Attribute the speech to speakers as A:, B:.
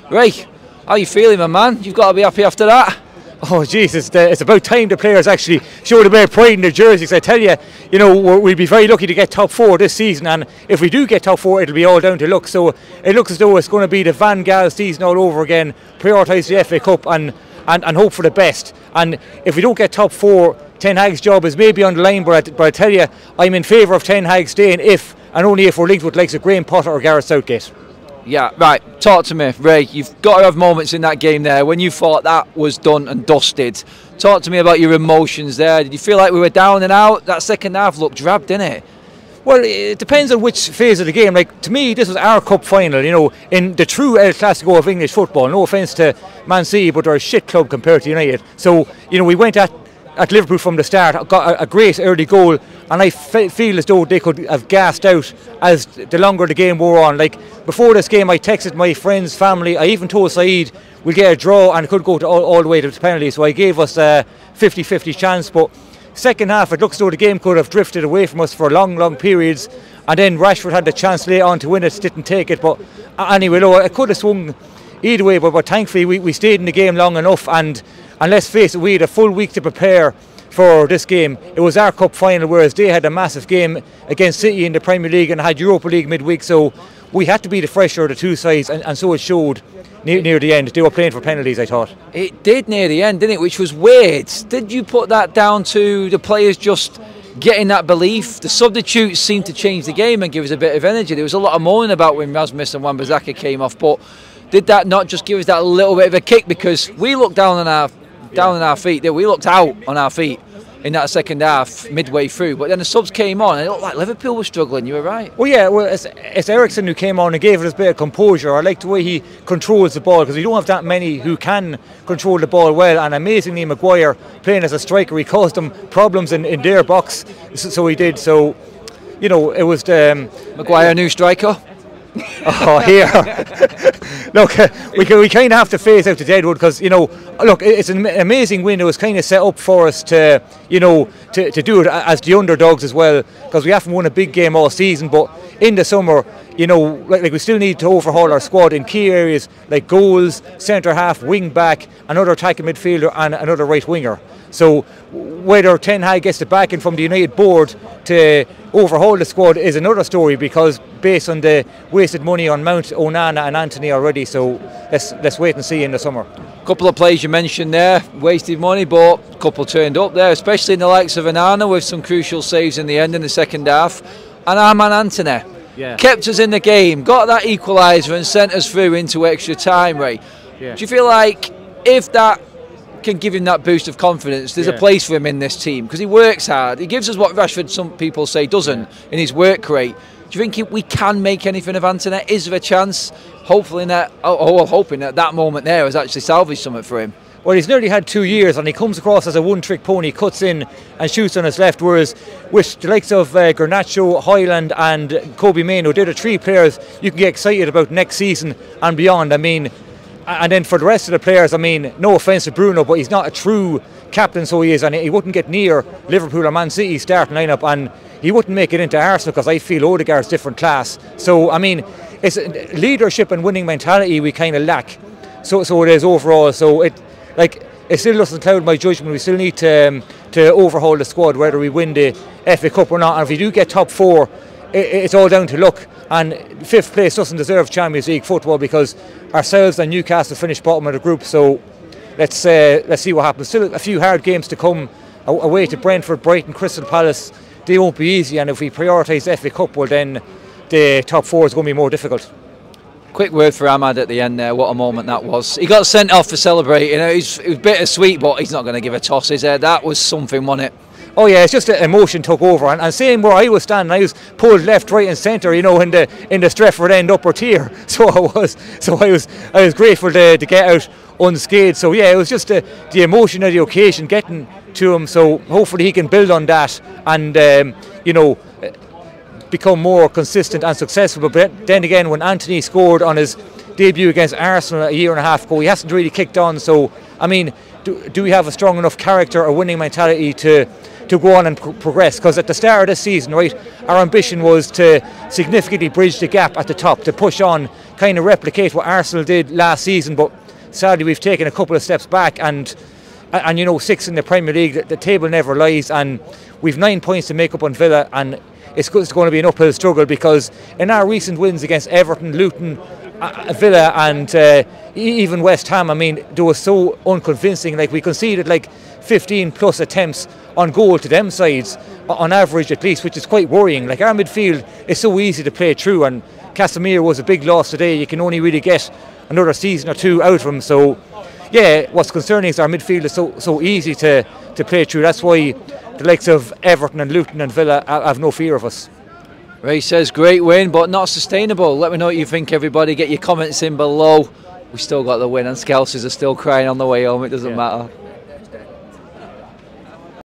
A: Right, how are you feeling, my man? You've got to be happy after that.
B: Oh Jesus, it's about time the players actually showed a bit of pride in their jerseys. I tell you, we'll be very lucky to get top 4 this season, and if we do get top 4, it'll be all down to luck. So it looks as though it's going to be the Van Gaal season all over again. Prioritise the FA Cup and hope for the best. And if we don't get top 4, Ten Hag's job is maybe on the line, but I tell you, I'm in favour of Ten Hag staying if and only if we're linked with likes of Graham Potter or Gareth Southgate.
A: Yeah, right. Talk to me, Ray. You've got to have moments in that game there when you thought that was done and dusted. Talk to me about your emotions there. Did you feel like we were down and out? That second half looked drab, didn't it?
B: Well, it depends on which phase of the game. Like, to me, this was our cup final, in the true El Clasico of English football. No offence to Man City, but they're a shit club compared to United. So, we went at Liverpool from the start, got a great early goal, and I feel as though they could have gassed out as the longer the game wore on. Like, before this game, I texted my friends, family, I even told Saeed we'll get a draw and it could go to all the way to the penalty, so I gave us a 50-50 chance. But second half, it looks as though the game could have drifted away from us for long periods, and then Rashford had the chance later on to win it, didn't take it. But anyway, it could have swung either way, but thankfully we stayed in the game long enough, and let's face it, we had a full week to prepare for this game. It was our cup final, whereas they had a massive game against City in the Premier League and had Europa League midweek, so we had to be the fresher of the two sides, and so it showed near the end. They were playing for penalties, I thought.
A: It did near the end, didn't it, which was weird. Did you put that down to the players just getting that belief? The substitutes seemed to change the game and give us a bit of energy. There was a lot of moaning about when Rasmus and Wan-Bissaka came off, but did that not just give us that little bit of a kick? Because we looked down on our feet. We looked out on our feet in that second half midway through, but then the subs came on and it looked like Liverpool was struggling. You were right.
B: Well, yeah, it's Ericsson who came on and gave us a bit of composure. I like the way he controls the ball, because we don't have that many who can control the ball well, and amazingly Maguire, playing as a striker, he caused them problems in their box, so he did. So it was the
A: Maguire new striker.
B: Oh, here. Look, we kind of have to phase out the Deadwood, because look, it's an amazing win. It was kind of set up for us to to do it as the underdogs as well, because we haven't won a big game all season. But in the summer, like we still need to overhaul our squad in key areas like goals, centre half, wing back, another attacking midfielder, and another right winger. So whether Ten Hag gets the backing from the United board to overhaul the squad is another story, because based on the wasted money on Mount, Onana and Anthony already. So let's wait and see in the summer.
A: A couple of players you mentioned there, wasted money, but a couple turned up there, especially in the likes of Onana with some crucial saves in the end in the second half, and our man Anthony. Yeah. Kept us in the game, got that equaliser and sent us through into extra time, Ray. Yeah. Do you feel like if that can give him that boost of confidence, there's a place for him in this team, because he works hard, he gives us what Rashford, some people say, doesn't in his work rate? Do you think we can make anything of Anthony? Is there a chance? Hopefully hoping that moment there has actually salvaged something for him.
B: Well, he's nearly had 2 years, and he comes across as a one-trick pony, cuts in and shoots on his left, whereas with the likes of Garnacho, Hoyland and Kobe Mainoo, they're the three players you can get excited about next season and beyond. I mean, and then for the rest of the players, I mean, no offence to Bruno, but he's not a true captain, so he is, and he wouldn't get near Liverpool or Man City's starting lineup, and he wouldn't make it into Arsenal, because I feel Odegaard's different class. So, I mean, it's leadership and winning mentality we kind of lack. So it is overall. So it still doesn't cloud my judgment. We still need to overhaul the squad, whether we win the FA Cup or not. And if we do get top 4, it's all down to luck. And 5th place doesn't deserve Champions League football, because ourselves and Newcastle finished bottom of the group. So let's see what happens. Still a few hard games to come, away to Brentford, Brighton, Crystal Palace. They won't be easy, and if we prioritise FA Cup, well then the top 4 is going to be more difficult.
A: Quick word for Ahmad at the end there. What a moment that was. He got sent off for celebrating. It was bittersweet, but he's not going to give a toss, is there? That was something, wasn't it?
B: Oh yeah, it's just emotion took over, and same where I was standing, I was pulled left, right, and centre, in the Stretford end upper tier. So I was grateful to get out unscathed. So yeah, it was just the emotion of the occasion getting to him. So hopefully he can build on that and become more consistent and successful. But then again, when Anthony scored on his debut against Arsenal a year and a half ago, he hasn't really kicked on. So I mean, do we have a strong enough character or winning mentality to to go on and progress, because at the start of the season, right, our ambition was to significantly bridge the gap at the top, to push on, kind of replicate what Arsenal did last season, but sadly we've taken a couple of steps back, and you know, 6th in the Premier League, the table never lies, and we've 9 points to make up on Villa, and it's going to be an uphill struggle, because in our recent wins against Everton, Luton, Villa and even West Ham, I mean, they were so unconvincing. Like, we conceded like 15 plus attempts on goal to them sides, on average at least, which is quite worrying. Like, our midfield is so easy to play through, and Casemiro was a big loss today. You can only really get another season or two out of him. So yeah, what's concerning is our midfield is so easy to play through. That's why the likes of Everton and Luton and Villa have no fear of us.
A: Ray says great win, but not sustainable. Let me know what you think, everybody. Get your comments in below. We still got the win, and Scousers are still crying on the way home. It doesn't matter.